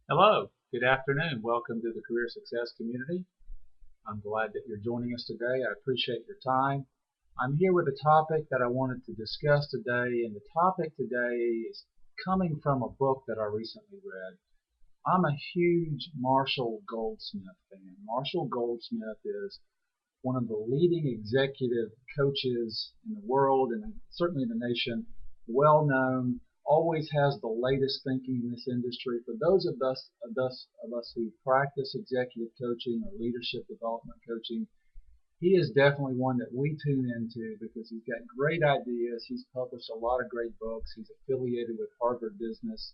Hello, good afternoon. Welcome to the Career Success Community. I'm glad that you're joining us today. I appreciate your time. I'm here with a topic that I wanted to discuss today, and the topic today is coming from a book that I recently read. I'm a huge Marshall Goldsmith fan. Marshall Goldsmith is one of the leading executive coaches in the world and certainly in the nation, well known, always has the latest thinking in this industry. For those of us who practice executive coaching or leadership development coaching, he is definitely one that we tune into because he's got great ideas. He's published a lot of great books. He's affiliated with Harvard Business.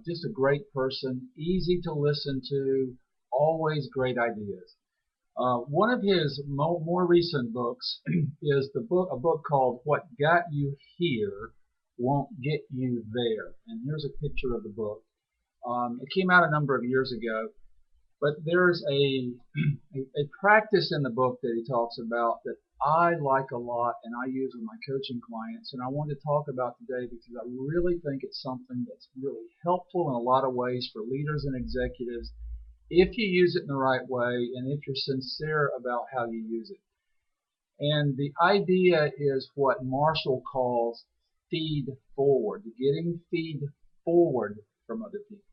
Just a great person, easy to listen to, always great ideas. One of his more recent books is a book called "What Got You Here Won't Get You There." And here's a picture of the book. It came out a number of years ago, but there's a practice in the book that he talks about that I like a lot and I use with my coaching clients, and I want to talk about today because I really think it's something that's really helpful in a lot of ways for leaders and executives if you use it in the right way and if you're sincere about how you use it. And the idea is what Marshall calls feed forward, getting feed forward from other people.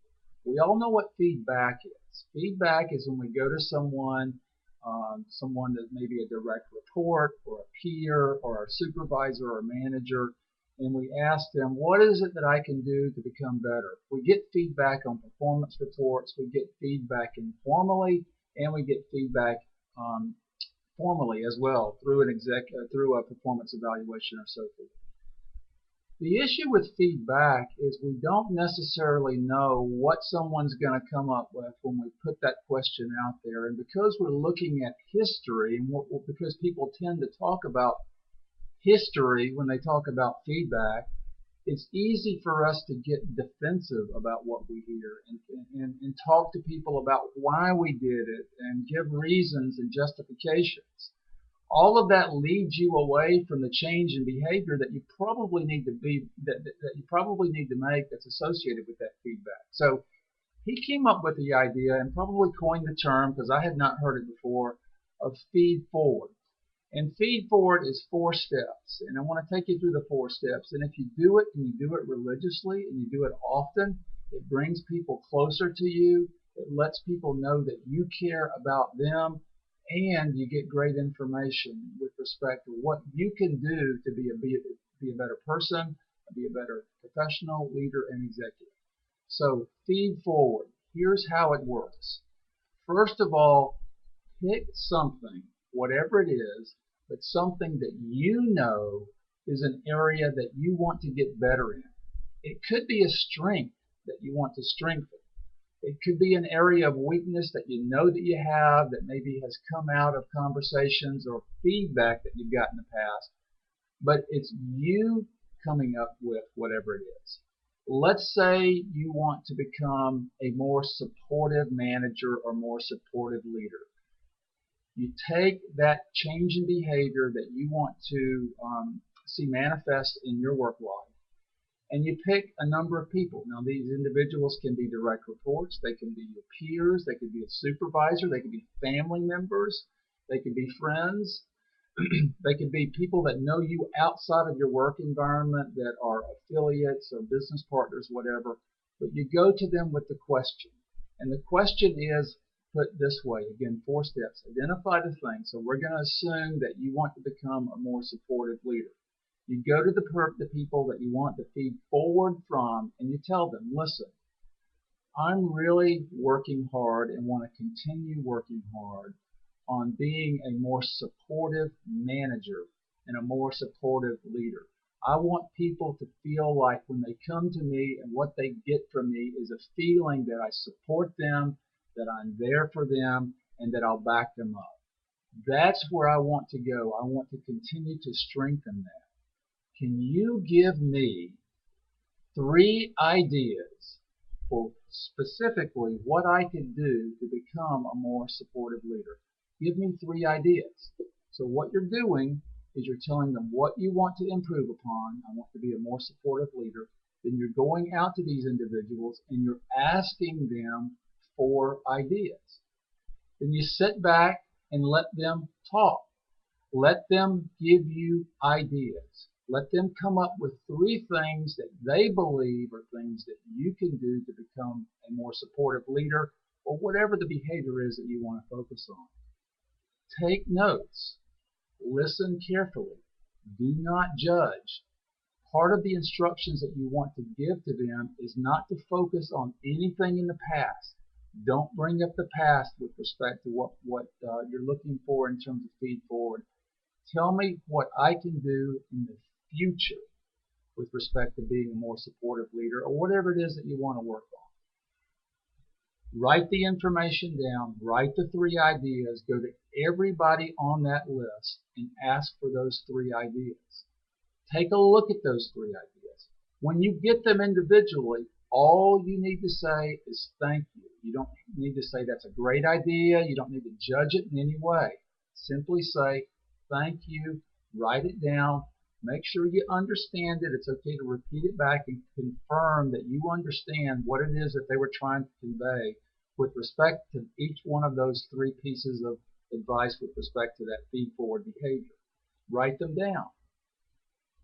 We all know what feedback is. Feedback is when we go to someone that may be a direct report or a peer or a supervisor or manager, and we ask them, what is it that I can do to become better? We get feedback on performance reports, we get feedback informally, and we get feedback formally as well through through a performance evaluation or so forth. The issue with feedback is we don't necessarily know what someone's going to come up with when we put that question out there. And because we're looking at history, and because people tend to talk about history when they talk about feedback, it's easy for us to get defensive about what we hear and talk to people about why we did it and give reasons and justifications. All of that leads you away from the change in behavior that you probably need to make that's associated with that feedback. So he came up with the idea and probably coined the term, because I had not heard it before, of feed forward. And feed forward is 4 steps. And I want to take you through the 4 steps. And if you do it and you do it religiously and you do it often, it brings people closer to you. It lets people know that you care about them, and you get great information with respect to what you can do to be a better person, be a better professional, leader, and executive. So feed forward. Here's how it works. First of all, pick something, whatever it is, but something that you know is an area that you want to get better in. It could be a strength that you want to strengthen. It could be an area of weakness that you know that you have that maybe has come out of conversations or feedback that you've got in the past, but it's you coming up with whatever it is. Let's say you want to become a more supportive manager or more supportive leader. You take that change in behavior that you want to see manifest in your work life, and you pick a number of people. Now, these individuals can be direct reports, they can be your peers, they could be a supervisor, they could be family members, they could be friends, they could be people that know you outside of your work environment that are affiliates or business partners, whatever. But you go to them with the question. And the question is put this way. Again, 4 steps. Identify the thing. So we're going to assume that you want to become a more supportive leader. You go to the people that you want to feed forward from, and you tell them, listen, I'm really working hard and want to continue working hard on being a more supportive manager and a more supportive leader. I want people to feel like when they come to me and what they get from me is a feeling that I support them, that I'm there for them, and that I'll back them up. That's where I want to go. I want to continue to strengthen that. Can you give me 3 ideas for specifically what I can do to become a more supportive leader? Give me 3 ideas. So what you're doing is you're telling them what you want to improve upon. I want to be a more supportive leader. then you're going out to these individuals and you're asking them for ideas. Then you sit back and let them talk. Let them give you ideas. Let them come up with 3 things that they believe are things that you can do to become a more supportive leader, or whatever the behavior is that you want to focus on. Take notes. Listen carefully. Do not judge. Part of the instructions that you want to give to them is not to focus on anything in the past. Don't bring up the past with respect to what you're looking for in terms of feed forward. Tell me what I can do in the future with respect to being a more supportive leader, or whatever it is that you want to work on. Write the information down. Write the 3 ideas. Go to everybody on that list and ask for those 3 ideas. Take a look at those 3 ideas. When you get them individually, all you need to say is thank you. You don't need to say that's a great idea. You don't need to judge it in any way. Simply say thank you. Write it down. Make sure you understand it. It's okay to repeat it back and confirm that you understand what it is that they were trying to convey with respect to each one of those 3 pieces of advice with respect to that feed forward behavior. Write them down.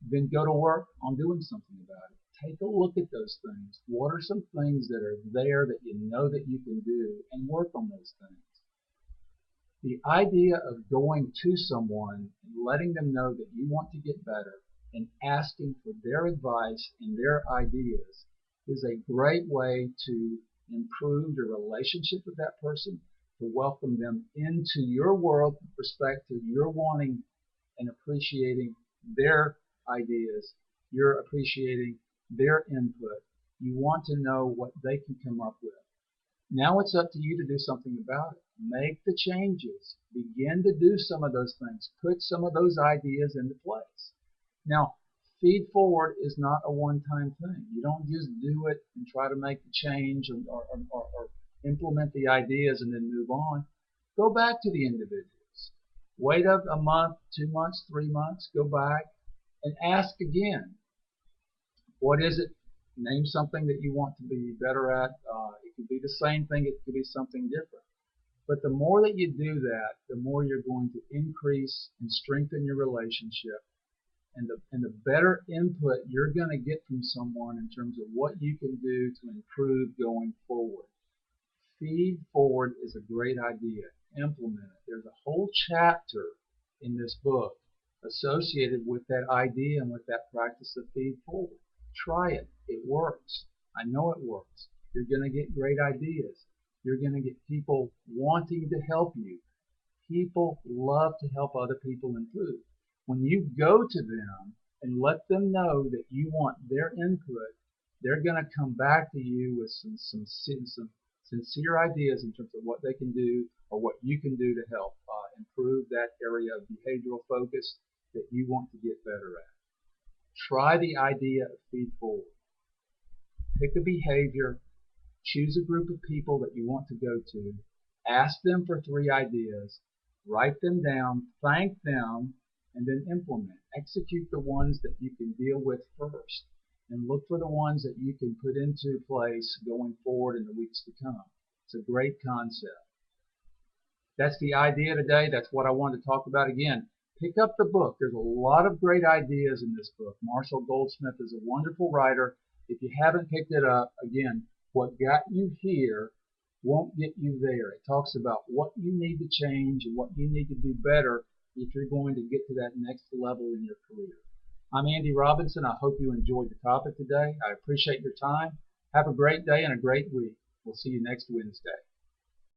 Then go to work on doing something about it. Take a look at those things. What are some things that are there that you know that you can do, and work on those things. The idea of going to someone and letting them know that you want to get better and asking for their advice and their ideas is a great way to improve your relationship with that person, to welcome them into your world with respect to your wanting and appreciating their ideas. You're appreciating their input. You want to know what they can come up with. Now it's up to you to do something about it. Make the changes. Begin to do some of those things. Put some of those ideas into place. Now, feed forward is not a one-time thing. You don't just do it and try to make the change or implement the ideas and then move on. Go back to the individuals. Wait up a month, 2 months, 3 months. Go back and ask again. What is it? Name something that you want to be better at. It could be the same thing. It could be something different. But the more that you do that, the more you're going to increase and strengthen your relationship. And the better input you're going to get from someone in terms of what you can do to improve going forward. Feed forward is a great idea. Implement it. There's a whole chapter in this book associated with that idea and with that practice of feed forward. Try it. It works. I know it works. You're going to get great ideas. You're going to get people wanting to help you. People love to help other people improve. When you go to them and let them know that you want their input, they're going to come back to you with some sincere ideas in terms of what they can do or what you can do to help improve that area of behavioral focus that you want to get better at. Try the idea of feed forward. Pick a behavior, choose a group of people that you want to go to, ask them for 3 ideas, write them down, thank them, and then implement. Execute the ones that you can deal with first, and look for the ones that you can put into place going forward in the weeks to come. It's a great concept. That's the idea today. That's what I wanted to talk about again. Pick up the book. There's a lot of great ideas in this book. Marshall Goldsmith is a wonderful writer. If you haven't picked it up, again, what got you here won't get you there. It talks about what you need to change and what you need to do better if you're going to get to that next level in your career. I'm Andy Robinson. I hope you enjoyed the topic today. I appreciate your time. Have a great day and a great week. We'll see you next Wednesday.